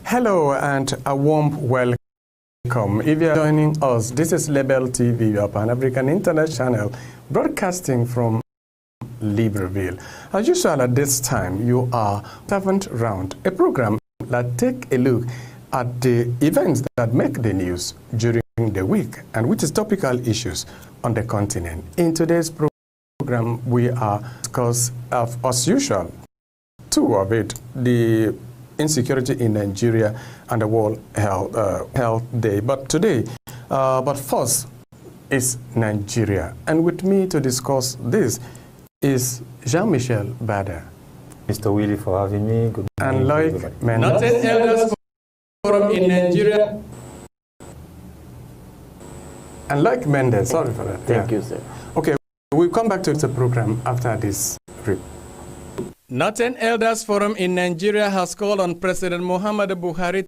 Hello and a warm welcome. If you are joining us, this is LabelTV, your Pan-African Internet channel, broadcasting from Libreville. As usual at this time, you are 7th Round, a program that take a look at the events that make the news during the week and which is topical issues on the continent. In today's program, we are discussing, as usual, two of it, the insecurity in Nigeria and the World Health Day. But today, first is Nigeria. And with me to discuss this is Jean-Michel Bada. Mr. Willie for having me. Good morning. And like Mendes. Not an elders forum in Nigeria. And like Mendes, sorry for that. Thank you, sir. Okay, we'll come back to the program after this break. Northern Elders Forum in Nigeria has called on President Muhammadu Buhari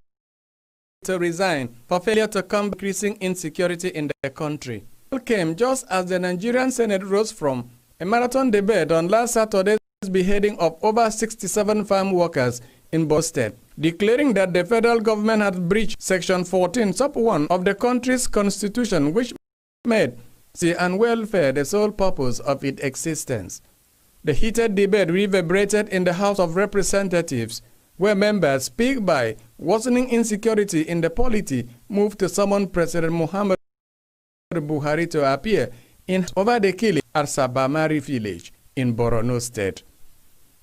to resign for failure to combat increasing insecurity in the country. It came just as the Nigerian Senate rose from a marathon debate on last Saturday's beheading of over 67 farm workers in Bauchi State, declaring that the federal government had breached Section 14, Sub 1 of the country's constitution, which made safety and welfare the sole purpose of its existence. The heated debate reverberated in the House of Representatives, where members speak by worsening insecurity in the polity moved to summon President Muhammadu Buhari to appear in over the killing at Sabamari village in Borno State.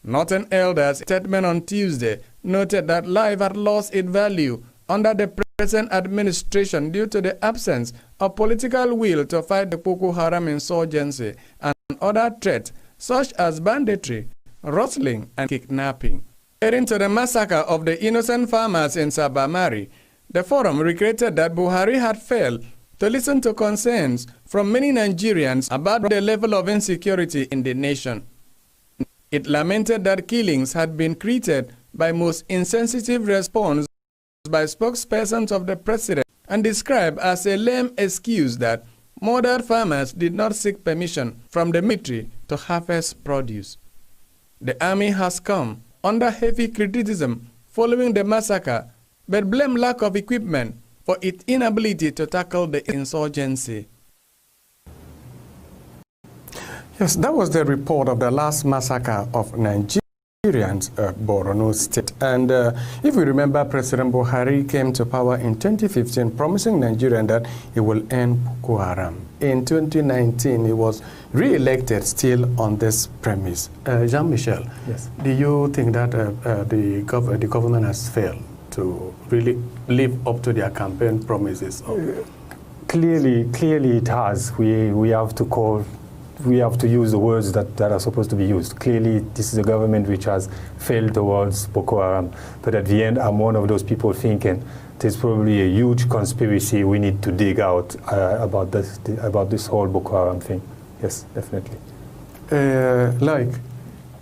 Northern Elders' statement on Tuesday noted that life had lost its value under the present administration due to the absence of political will to fight the Boko Haram insurgency and other threats such as banditry, rustling, and kidnapping. Adding to the massacre of the innocent farmers in Sabamari, the forum regretted that Buhari had failed to listen to concerns from many Nigerians about the level of insecurity in the nation. It lamented that killings had been created by most insensitive response by spokespersons of the president and described as a lame excuse that murdered farmers did not seek permission from the military to harvest produce. The army has come under heavy criticism following the massacre, but blamed lack of equipment for its inability to tackle the insurgency. Yes, that was the report of the last massacre of Nigerians at Borno State. And if we remember, President Buhari came to power in 2015, promising Nigerians that he will end Boko Haram. In 2019, he was re-elected still on this premise. Jean-Michel, yes. Do you think that the government has failed to really live up to their campaign promises? Clearly it has. We have to use the words that are supposed to be used. Clearly, this is a government which has failed towards Boko Haram. But at the end, I'm one of those people thinking there's probably a huge conspiracy we need to dig out about this whole Boko Haram thing. Yes, definitely.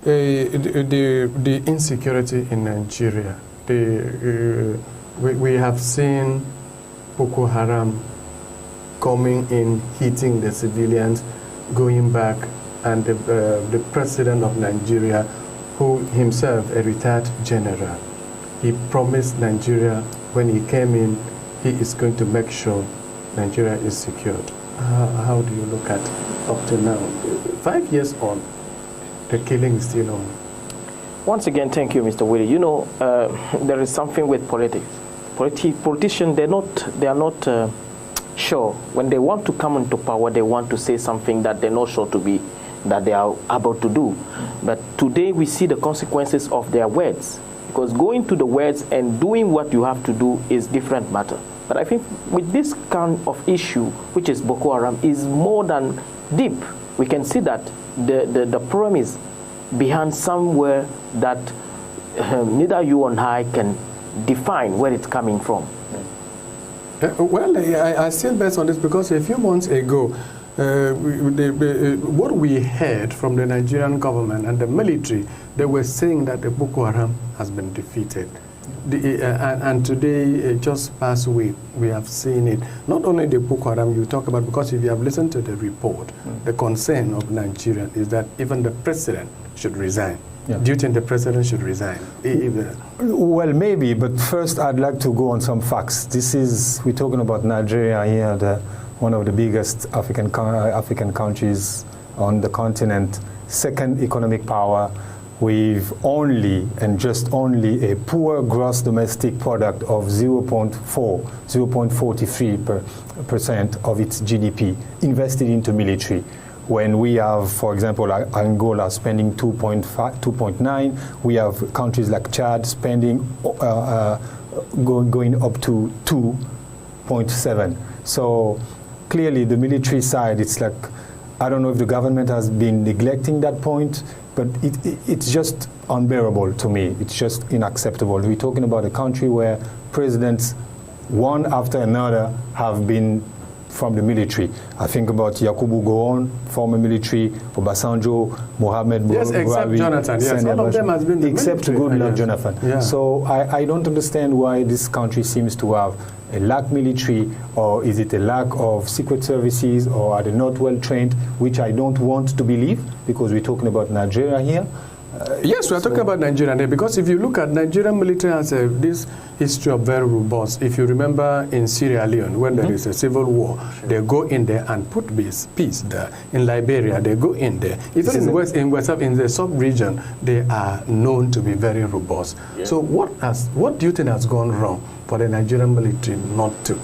The insecurity in Nigeria. We have seen Boko Haram coming in, hitting the civilians, going back, and the president of Nigeria, who himself a retired general, he promised Nigeria when he came in, he is going to make sure Nigeria is secured. How do you look at up to now? 5 years on, the killing is still on. Once again, thank you, Mr. Willie. You know, there is something with politics. Politicians, they are not sure. When they want to come into power, they want to say something that they're not sure to be, that they are about to do. But today we see the consequences of their words. Because going to the words and doing what you have to do is different matter. But I think with this kind of issue, which is Boko Haram, is more than deep. We can see that the problem is behind somewhere that neither you and I can define where it's coming from. Well, I still based on this because a few months ago, what we heard from the Nigerian government and the military, they were saying that the Boko Haram has been defeated. And today, just past week, we have seen it. Not only the Boko Haram you talk about, because if you have listened to the report, the concern of Nigeria is that even the president should resign Do you think the president should resign? Well, maybe, but first I'd like to go on some facts. We're talking about Nigeria here, one of the biggest African countries on the continent, second economic power, with just only a poor gross domestic product of 0.43% of its GDP invested into military. When we have, for example, Angola spending 2.9, we have countries like Chad spending going up to 2.7. So clearly the military side, it's like, I don't know if the government has been neglecting that point, but it's just unbearable to me. It's just unacceptable. We're talking about a country where presidents, one after another, have been from the military. I think about Yakubu Gowon, former military, Obasanjo, Mohamed Buhari. Yes, except Jonathan. Yes, all of them has been the except Goodluck Jonathan. Yeah. So I don't understand why this country seems to have a lack military, or is it a lack of secret services, or are they not well trained, which I don't want to believe, because we're talking about Nigeria here. Yes, we are talking about Nigeria, because if you look at Nigerian military has this history of very robust. If you remember in Sierra Leone, when there is a civil war, they go in there and put peace there. In Liberia, they go in there. Even in the sub-region, they are known to be very robust. Yeah. So what do you think has gone wrong for the Nigerian military not to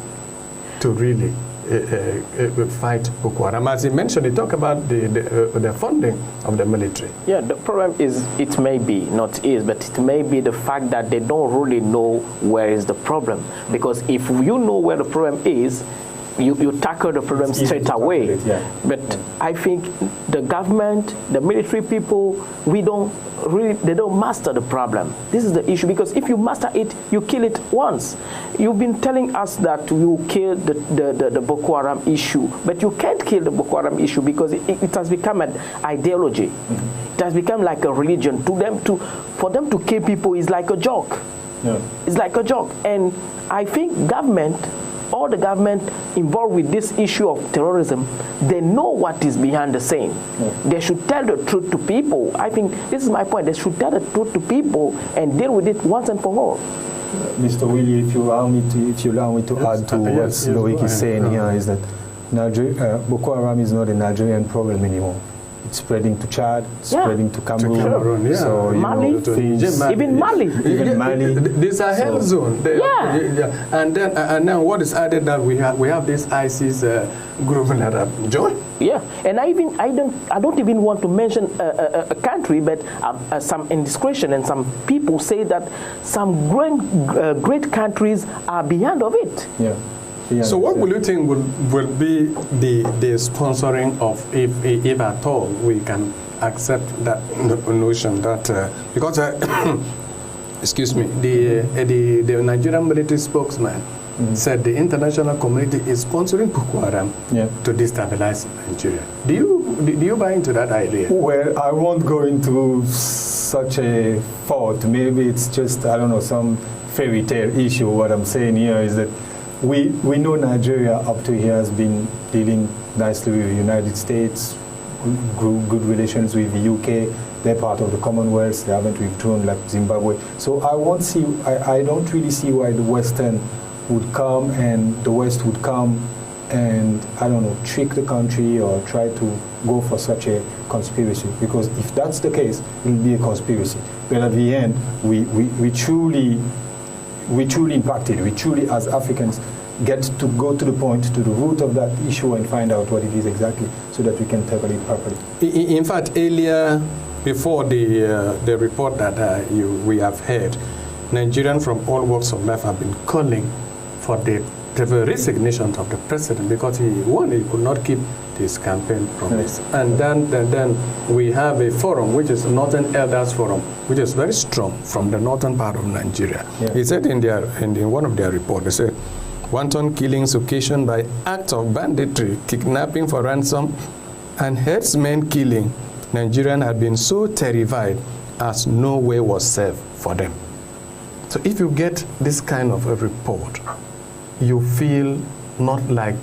really fight Boko Haram? As he mentioned, he talked about the funding of the military. Yeah, the problem is, it may be, not is, but it may be the fact that they don't really know where is the problem. Because if you know where the problem is, you tackle the problem straight away. But I think the government, the military people, they don't master the problem. This is the issue, because if you master it, you kill it once. You've been telling us that you kill the Boko Haram issue, but you can't kill the Boko Haram issue because it has become an ideology. It has become like a religion. For them to kill people is like a joke. Yeah. It's like a joke. And I think all the government involved with this issue of terrorism, they know what is behind the scene. Yeah. They should tell the truth to people. I think this is my point. They should tell the truth to people and deal with it once and for all. Mr. Willie, if you allow me to add to what Loic is saying here, is that Boko Haram is not a Nigerian problem anymore. It's spreading to Chad, spreading to Cameroon. Yeah. So, Mali, even Mali. This Sahel zone. And then what is added that we have this ISIS group that have joined. Yeah, and I don't even want to mention a country, but some indiscretion, and some people say that some great countries are behind of it. Yeah. So what will you think will be the sponsoring of, if at all we can accept that notion that because excuse me, the Nigerian military spokesman said the international community is sponsoring Boko Haram to destabilize Nigeria. Do you buy into that idea? Well, I won't go into such a thought. Maybe it's just, I don't know, some fairy tale issue. What I'm saying here is that we know Nigeria up to here has been dealing nicely with the United States, good relations with the UK. They're part of the Commonwealth. They haven't withdrawn like Zimbabwe. So I don't really see why the West would come and I don't know, trick the country or try to go for such a conspiracy. Because if that's the case, it will be a conspiracy. But at the end, we truly impacted. We truly, as Africans, get to go to the point, to the root of that issue and find out what it is exactly so that we can tackle it properly. In fact, earlier, before the report that we have heard, Nigerians from all walks of life have been calling for the resignation of the president because he could not keep his campaign promise. Yes. And then we have a forum, which is Northern Elders Forum, which is very strong from the northern part of Nigeria. Yeah. He said in one of their reports, they said, wanton killings occasioned by acts of banditry, kidnapping for ransom, and herdsmen killing, Nigerians had been so terrified as no way was safe for them. So if you get this kind of a report, you feel not like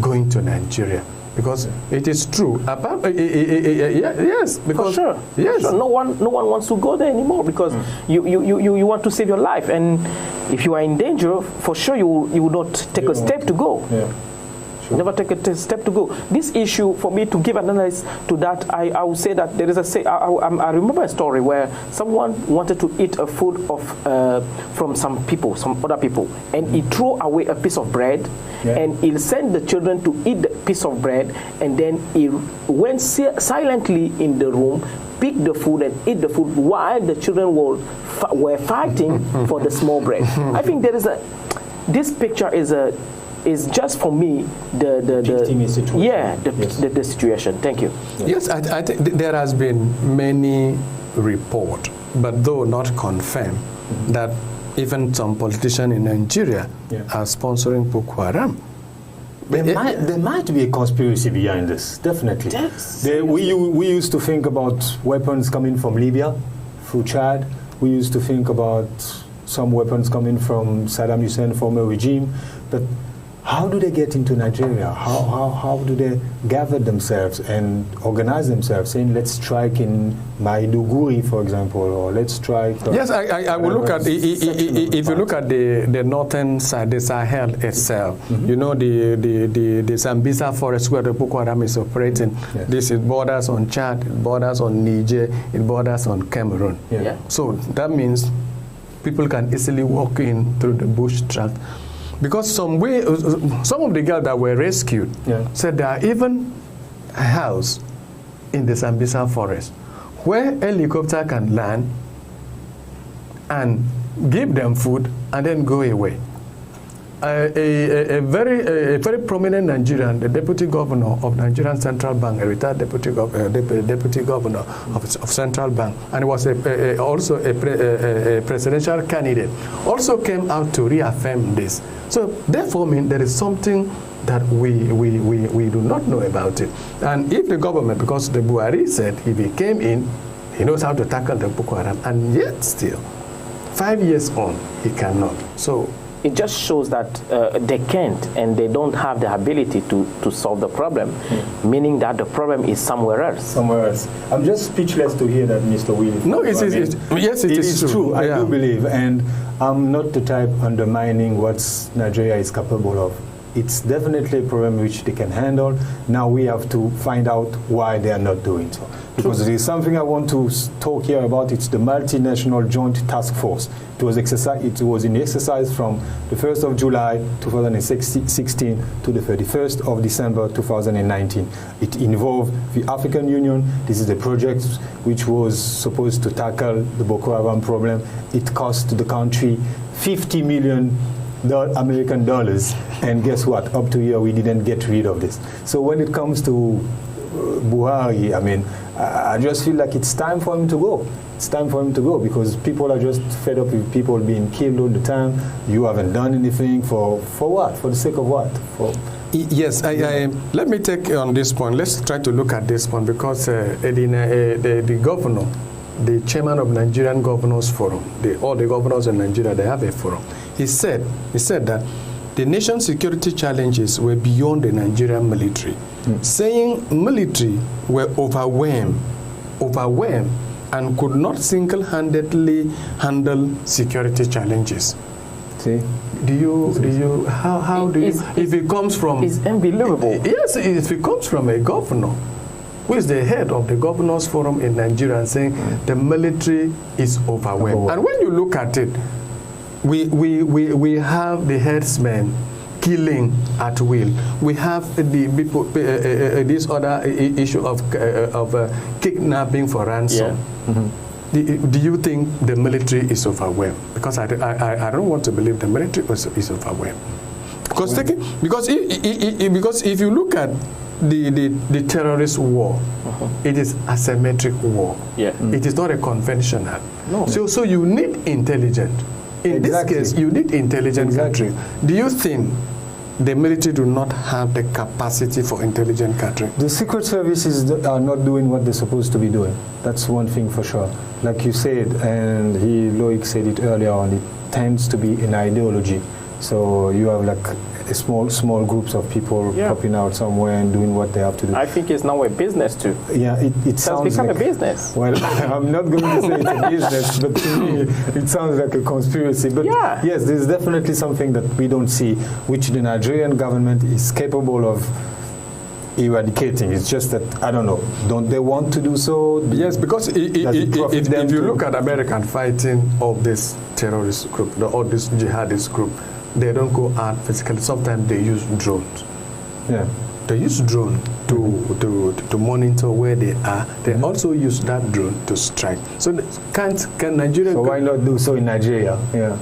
going to Nigeria because it is true. Yes, because for sure. Yes, for sure. No one wants to go there anymore because you want to save your life, and if you are in danger, for sure you will not take a step to go. Yeah. Sure. Never take a step to go. This issue, for me to give an analysis to that, I would say that there is I remember a story where someone wanted to eat a food of from some other people, and he threw away a piece of bread, and he sent the children to eat the piece of bread, and then he went silently in the room, picked the food and ate the food while the children were fighting for the small bread. I think there is this picture is just for me the situation. The situation. Thank you. Yes, I think there has been many reports, but though not confirmed, that even some politicians in Nigeria are sponsoring Boko Haram. There might be a conspiracy behind this, definitely. We used to think about weapons coming from Libya, through Chad. We used to think about some weapons coming from Saddam Hussein former regime, but how do they get into Nigeria? How do they gather themselves and organize themselves, saying let's strike in Maiduguri, for example, or let's strike... Yes, I will look at, if you look at the northern side, the Sahel itself, you know, the Sambisa forest where the Boko Haram is operating, this is borders on Chad, it borders on Niger, it borders on Cameroon. So that means people can easily walk in through the bush tract. Because some of the girls that were rescued said there are even a house in the Sambisa forest where a helicopter can land and give them food and then go away. A very prominent Nigerian, the deputy governor of Nigerian Central Bank, a retired deputy governor of Central Bank, and was also a presidential candidate, also came out to reaffirm this. So therefore, there is something that we do not know about it. And if the government, because the Buhari said if he came in, he knows how to tackle the Boko Haram, and yet still, 5 years on, he cannot. So it just shows that they can't and they don't have the ability to solve the problem, meaning that the problem is somewhere else. Somewhere else. I'm just speechless to hear that, Mr. Willie. No, yes, it is true. I do believe, and I'm not the type undermining what Nigeria is capable of. It's definitely a problem which they can handle. Now we have to find out why they are not doing so. Because there is something I want to talk here about. It's the Multinational Joint Task Force. It was in exercise from the 1st of July 2016 to the 31st of December 2019. It involved the African Union. This is a project which was supposed to tackle the Boko Haram problem. It cost the country $50 million American dollars, and guess what? Up to here, we didn't get rid of this. So when it comes to Buhari, I just feel like it's time for him to go. It's time for him to go because people are just fed up with people being killed all the time. You haven't done anything for what? For the sake of what? Yes, let me take on this point. Let's try to look at this point because the governor, the chairman of Nigerian Governors Forum, all the governors in Nigeria, they have a forum. He said that the nation's security challenges were beyond the Nigerian military, saying military were overwhelmed and could not single-handedly handle security challenges. See? How do you, if it comes from... It's unbelievable. Yes, if it comes from a governor, who is the head of the Governors Forum in Nigeria, saying the military is overwhelmed. And when you look at it, we have the headsmen killing at will. We have this other issue of kidnapping for ransom. Do you think the military is overwhelmed? Because I don't want to believe the military is overwhelmed. Because if you look at the terrorist war, it is asymmetric war. It is not a conventional. No. So you need intelligence. In this case, you need intelligent country. Do you think the military do not have the capacity for intelligent country? The secret services are not doing what they're supposed to be doing. That's one thing for sure. Like you said, and Loic said it earlier on, it tends to be an ideology. So you have like a small groups of people popping out somewhere and doing what they have to do. I think it's now a business too. Yeah, it sounds become like a business. Well, I'm not going to say it's a business, but to me, it sounds like a conspiracy. But yes, there's definitely something that we don't see, which the Nigerian government is capable of eradicating. It's just that, I don't know, don't they want to do so? Yes, because if you look at American fighting of this terrorist group, or this jihadist group, they don't go out physically. Sometimes they use drones. Yeah. They use drone to monitor where they are. They also use that drone to strike. So can Nigeria... So why not do so in Nigeria? Yeah.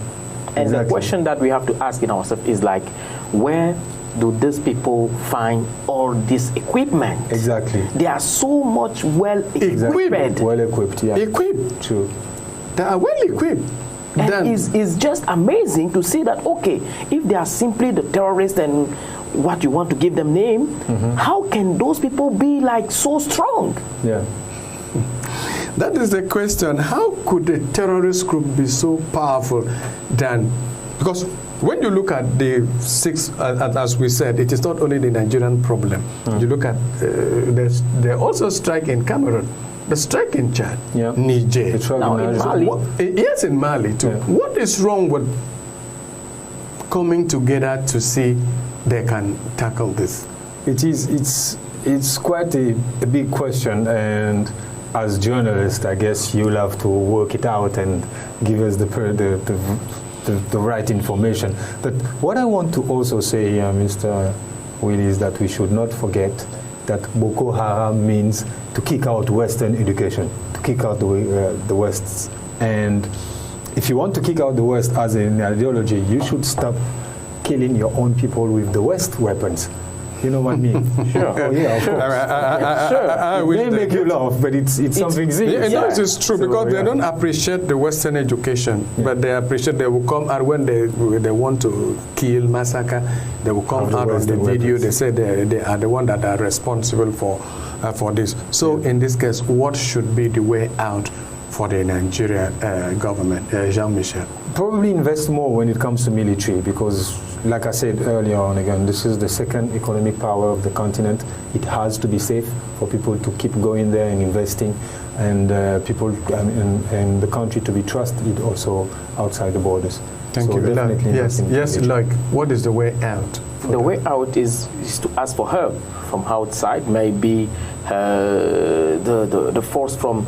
And the question that we have to ask in ourselves is like, where do these people find all this equipment? Exactly. They are so much well equipped. Well equipped, yeah. Equipped. True. They are well equipped. And it's just amazing to see that, okay, if they are simply the terrorists and what you want to give them name, how can those people be like so strong? Yeah. That is the question. How could a terrorist group be so powerful than... Because when you look at the six, as we said, it is not only the Nigerian problem. You look at, they also strike in Cameroon, the strike in Chad, Niger. Now in Mali. Yes, in Mali too. Yeah. What is wrong with coming together to see they can tackle this? It's quite a big question, and as journalists, I guess you'll have to work it out and give us the right information. But what I want to also say, Mr. Willie, is that we should not forget that Boko Haram means to kick out Western education, to kick out the West. And if you want to kick out the West as an ideology, you should stop killing your own people with the West weapons. You know what I mean? Sure. Oh, yeah, of course. It may make you laugh, but it's something serious. No, it's true, because they don't appreciate the Western education, but they appreciate, they will come out when they want to kill, massacre, they will come out on the video, weapons. They say they are the one that are responsible for this. So in this case, what should be the way out for the Nigeria government, Jean-Michel? Probably invest more when it comes to military, because like I said earlier on, again, this is the second economic power of the continent. It has to be safe for people to keep going there and investing, and people and the country to be trusted also outside the borders. Thank you. Yes, like, what is the way out? The way out is to ask for help from outside, maybe the force from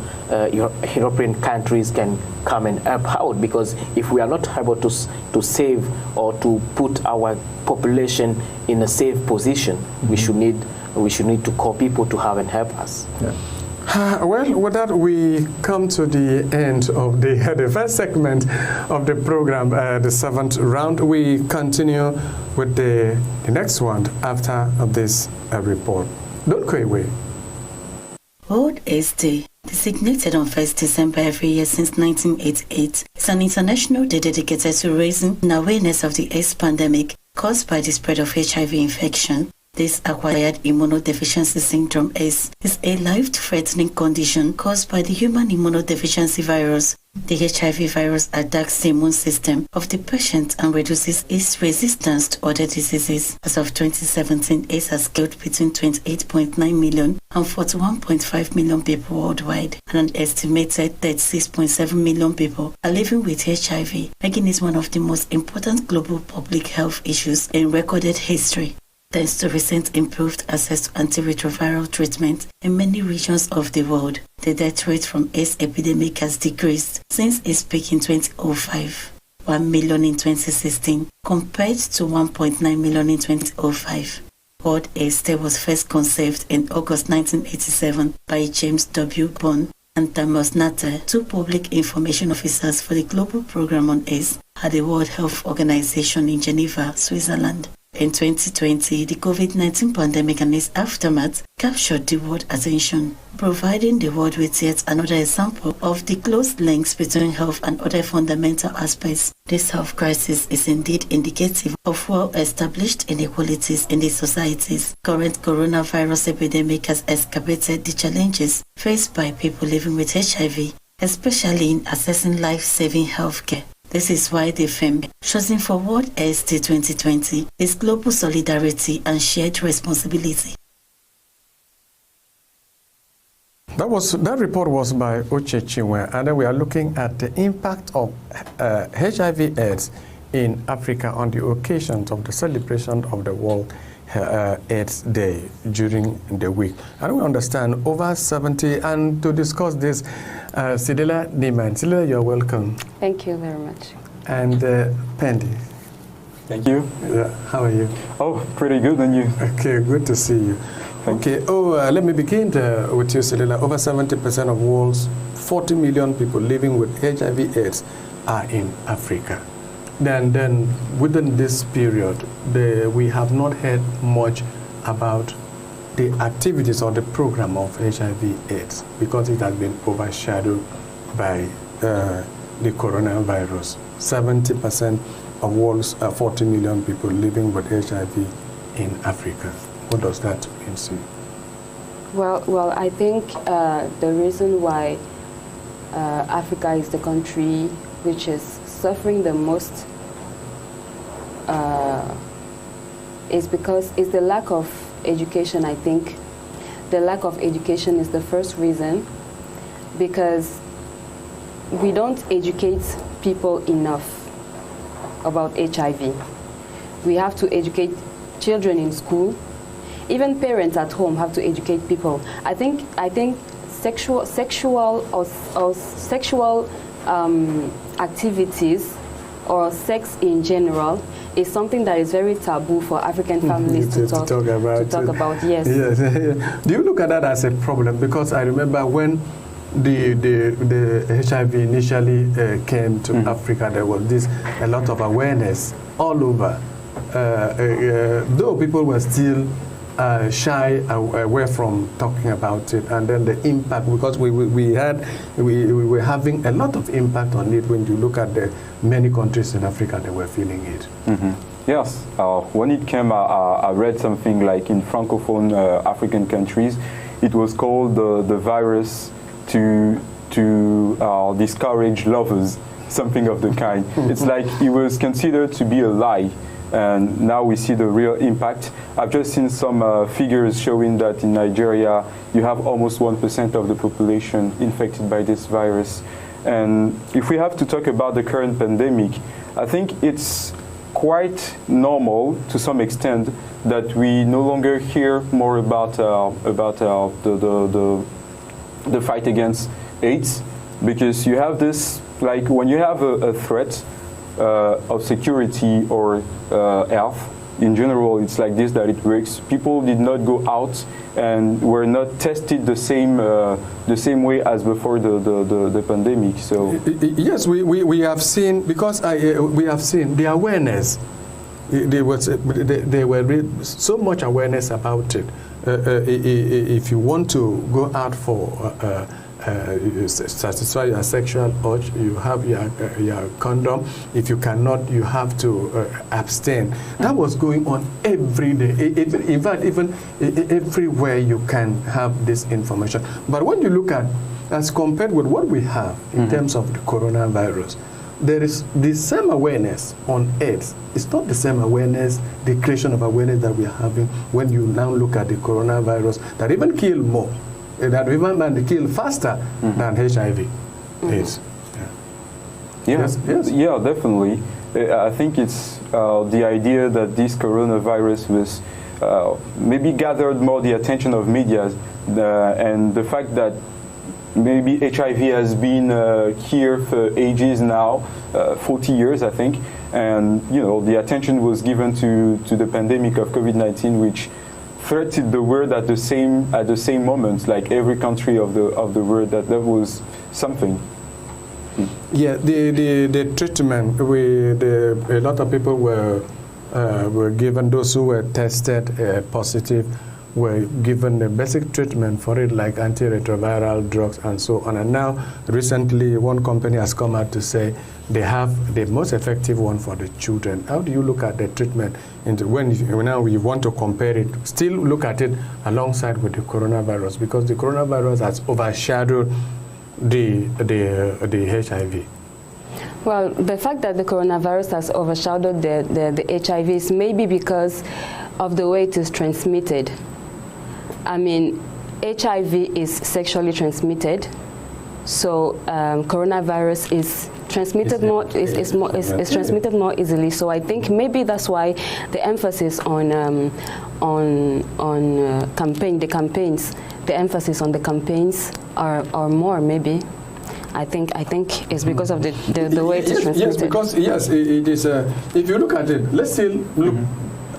European countries can come and help out, because if we are not able to save or to put our population in a safe position, we should need to call people to have and help us. Yeah. Well, with that, we come to the end of the first segment of the program, the seventh round. We continue with the next one after this report. Don't go away. World AIDS Day, designated on 1st December every year since 1988, is an international day dedicated to raising an awareness of the AIDS pandemic caused by the spread of HIV infection. This acquired immunodeficiency syndrome AIDS is a life-threatening condition caused by the human immunodeficiency virus. The HIV virus attacks the immune system of the patient and reduces its resistance to other diseases. As of 2017, AIDS has killed between 28.9 million and 41.5 million people worldwide, and an estimated 36.7 million people are living with HIV, making it one of the most important global public health issues in recorded history. Thanks to recent improved access to antiretroviral treatment in many regions of the world, the death rate from AIDS epidemic has decreased since its peak in 2005, 1 million in 2016, compared to 1.9 million in 2005. World AIDS Day was first conceived in August 1987 by James W. Bond and Thomas Natter, two public information officers for the Global Program on AIDS at the World Health Organization in Geneva, Switzerland. In 2020, the COVID-19 pandemic and its aftermath captured the world attention, providing the world with yet another example of the close links between health and other fundamental aspects. This health crisis is indeed indicative of well-established inequalities in the societies. Current coronavirus epidemic has exacerbated the challenges faced by people living with HIV, especially in accessing life-saving healthcare. This is why the theme chosen for World AIDS Day 2020 is global solidarity and shared responsibility. That report was by Uche Chinwe, and then we are looking at the impact of HIV AIDS in Africa on the occasions of the celebration of the World AIDS Day during the week. And we understand over 70, and to discuss this, Sidila Niman. Sidila, you're welcome. Thank you very much. And Pendy. Thank you. How are you? Oh, pretty good, and you? Okay, good to see you. Okay, let me begin with you, Sidila. Over 70% of world's 40 million people living with HIV AIDS are in Africa. Then within this period, we have not heard much about the activities or the program of HIV AIDS because it has been overshadowed by the coronavirus. 70% of world's 40 million people living with HIV in Africa. What does that mean to you? Well, I think the reason why Africa is the country which is suffering the most is because it's the lack of education. I think the lack of education is the first reason, because we don't educate people enough about HIV. We have to educate children in school. Even parents at home have to educate people. I think sexual activities or sex in general is something that is very taboo for African families to talk about. Yes. Yes. Do you look at that as a problem? Because I remember when the HIV initially came to Africa, there was a lot of awareness all over. Though people were still shy away from talking about it, and then the impact, because we were having a lot of impact on it. When you look at the many countries in Africa, they were feeling it. Mm-hmm. Yes, when it came, I read something like in Francophone African countries, it was called the virus to discourage lovers, something of the kind. It's like it was considered to be a lie. And now we see the real impact. I've just seen some figures showing that in Nigeria, you have almost 1% of the population infected by this virus. And if we have to talk about the current pandemic, I think it's quite normal to some extent that we no longer hear more about the fight against AIDS, because you have this, like when you have a threat of security or health in general, it's like this that it works. People did not go out and were not tested the same way as before the pandemic. So yes, we have seen, because we have seen the awareness. There were so much awareness about it. If you want to go out for satisfy your sexual urge, you have your condom. If you cannot, you have to abstain. That was going on every day. In fact, even everywhere you can have this information. But when you look at, as compared with what we have in terms of the coronavirus, there is the same awareness on AIDS. It's not the same awareness, the creation of awareness that we are having when you now look at the coronavirus that even kill more. That even kill faster than HIV AIDS. Yes, definitely. I think it's the idea that this coronavirus was maybe gathered more the attention of media, and the fact that maybe HIV has been here for ages now, 40 years I think, and the attention was given to the pandemic of COVID-19, which threatened the world at the same moment, like every country of the world. That was something. Yeah, the treatment. A lot of people were given. Those who were tested positive were given the basic treatment for it, like antiretroviral drugs and so on. And now, recently, one company has come out to say they have the most effective one for the children. How do you look at the treatment? When now you want to compare it, still look at it alongside with the coronavirus, because the coronavirus has overshadowed the HIV. Well, the fact that the coronavirus has overshadowed the HIV is maybe because of the way it is transmitted. I mean, HIV is sexually transmitted, so coronavirus is transmitted transmitted more easily. So I think maybe that's why the emphasis on campaigns, the emphasis on the campaigns are more maybe. I think it's because of the way it is transmitted. Yes, because it is. If you look at it, let's say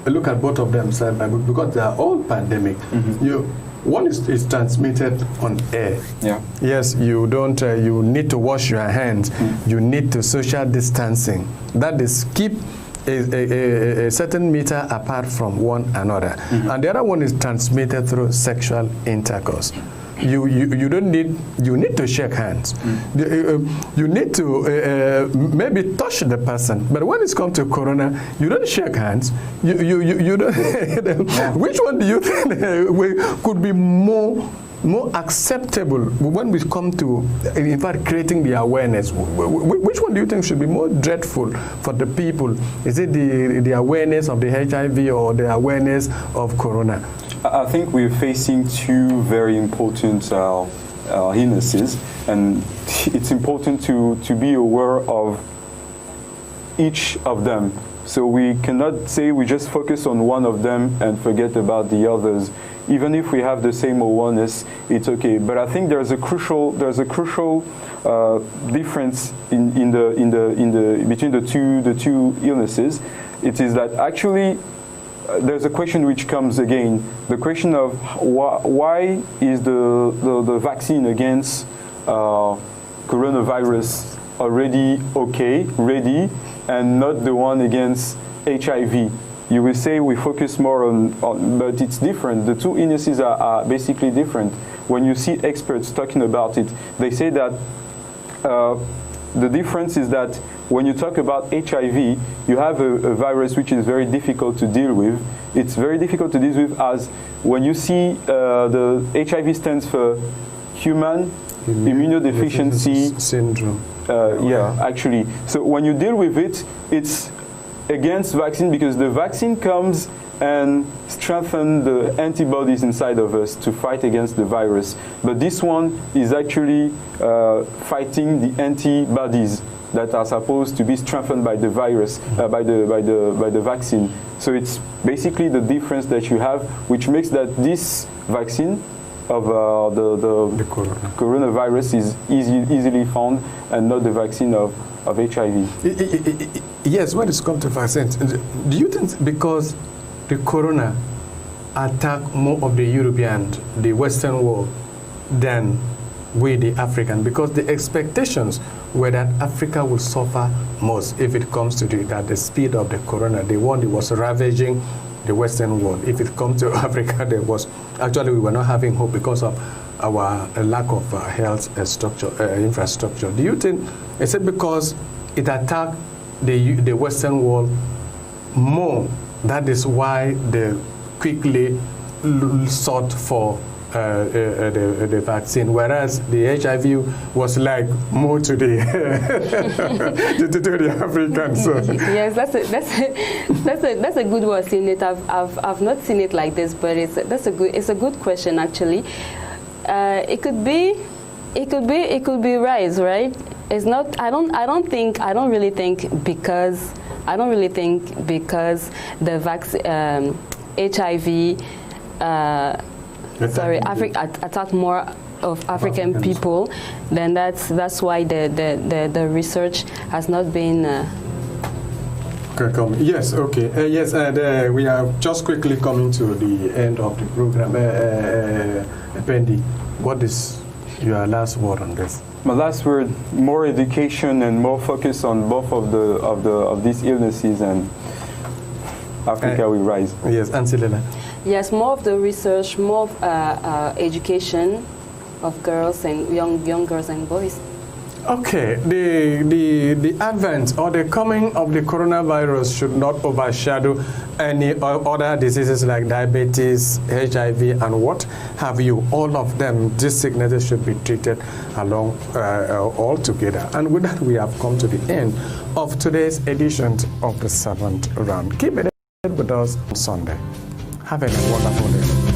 look at both of them side by side, because they are all pandemic. One is transmitted on air. Yeah. Yes, you don't. You need to wash your hands. You need to social distancing. That is keep a certain meter apart from one another. And the other one is transmitted through sexual intercourse. You don't need. You need to shake hands. You need to maybe touch the person. But when it comes to corona, you don't shake hands. You don't. Which one do you think could be more acceptable when we come to, in fact, creating the awareness? Which one do you think should be more dreadful for the people? Is it the awareness of the HIV or the awareness of corona? I think we're facing two very important illnesses, and it's important to be aware of each of them. So we cannot say we just focus on one of them and forget about the others. Even if we have the same awareness, it's okay. But I think there's a crucial difference between the two illnesses. It is that actually there's a question which comes again, the question of why is the vaccine against coronavirus already ready, and not the one against HIV? You will say we focus more on but it's different. The two illnesses are basically different. When you see experts talking about it, they say that the difference is that when you talk about HIV, you have a virus which is very difficult to deal with. It's very difficult to deal with, as when you see the HIV stands for human immunodeficiency syndrome. Actually. So when you deal with it, it's against vaccine, because the vaccine comes and strengthen the antibodies inside of us to fight against the virus. But this one is actually fighting the antibodies that are supposed to be strengthened by the virus, by the vaccine. So it's basically the difference that you have, which makes that this vaccine of the coronavirus is easily found, and not the vaccine of HIV. Yes, when it's come to vaccines, do you think because the corona attack more of the European, the Western world, than we the African? Because the expectations were that Africa will suffer most if it comes to the speed of the corona, the one that was ravaging the Western world. If it comes to Africa, we were not having hope because of our lack of health infrastructure. Do you think, is it because it attacked the Western world more, that is why they quickly sought for the vaccine, whereas the HIV was like more to the to the Africans? So. Yes, that's a good way of seeing it. I've not seen it like this, but it's a good question actually. It could be right? It's not. I don't really think because the vaccine HIV attack more of African people, then that's why the research has not been. Yes, okay. Yes, and we are just quickly coming to the end of the program. Pendi, what is your last word on this? My last word: more education and more focus on both of these illnesses, and Africa will rise. Yes, Auntie. Yes, more of the research, more of education of girls and young girls and boys. Okay, the advent or the coming of the coronavirus should not overshadow any other diseases like diabetes, HIV, and what have you. All of them, these sicknesses should be treated along all together. And with that, we have come to the end of today's edition of the 7th round. Keep it with us on Sunday. Have a wonderful day.